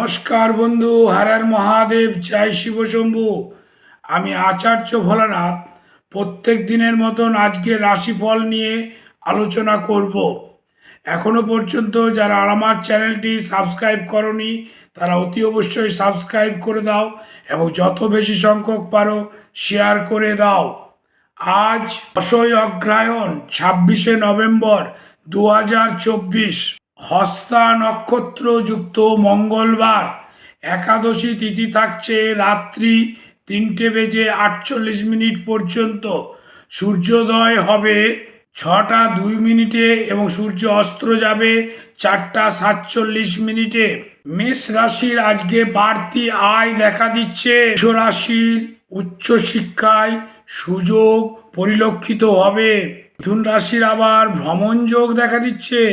নমস্কার বন্ধু, হর মহাদেব, জয় শিব শম্ভু। আমি আচার্য ভোলানাথ প্রত্যেক দিনের মতন আজকে রাশিফল নিয়ে আলোচনা করব। এখনো পর্যন্ত যারা আমার চ্যানেলটি সাবস্ক্রাইব করনি তারা অতি অবশ্যই সাবস্ক্রাইব করে দাও এবং যত বেশি সংখ্যক পারো শেয়ার করে দাও। আজ 10ই অগ্রহায়ণ 26শে নভেম্বর 2024, হস্তা নক্ষত্র যুক্ত মঙ্গলবার। একাদশী তিথি থাকছে রাত্রি 3:48 পর্যন্ত। সূর্যোদয় হবে 6টা 2 মিনিটে এবং সূর্য অস্ত যাবে 4টা 47 মিনিটে। মেষ রাশির আজকে বাড়তি আয় দেখা দিচ্ছে। বৃষ রাশির উচ্চশিক্ষায় সুযোগ পরিলক্ষিত হবে। মিথুন রাশির আবার ভ্রমণ যোগ দেখা দিচ্ছে।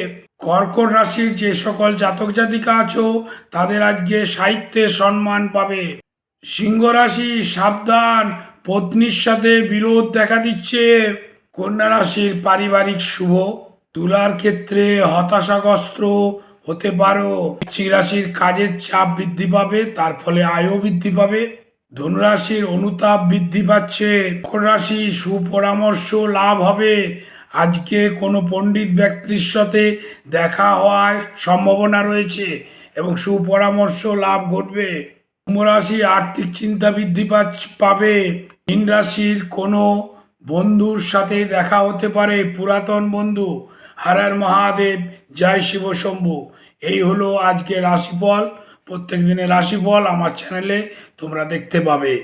কর্কট রাশির যে সকল জাতক জাতিকা আছো তাদের আজকে সাহিত্যে সম্মান পাবে। সিংহ রাশি সাবধান, পত্নীর সাথে বিরোধ দেখা দিচ্ছে। কন্যা রাশির পারিবারিক শুভ। তুলার ক্ষেত্রে হতাশাগ্রস্ত হতে পারো। বৃশ্চিক রাশির কাজের চাপ বৃদ্ধি পাবে, তার ফলে আয়ও বৃদ্ধি পাবে। ধনুরাশির অনুতাপ বৃদ্ধি পাচ্ছে। মকর রাশি সুপরামর্শ লাভ হবে। আজকে কোনো পণ্ডিত ব্যক্তির সাথে দেখা হওয়ার সম্ভাবনা রয়েছে এবং সুপরামর্শ লাভ ঘটবে। কুম্ভ রাশি আর্থিক চিন্তা বৃদ্ধি পাবে। মীন রাশির কোনো বন্ধুর সাথে দেখা হতে পারে, পুরাতন বন্ধু। হর মহাদেব, জয় শিব শম্ভু। এই হলো আজকে রাশিফল। প্রত্যেক দিনের রাশিফল আমার চ্যানেলে তোমরা দেখতে পাবে।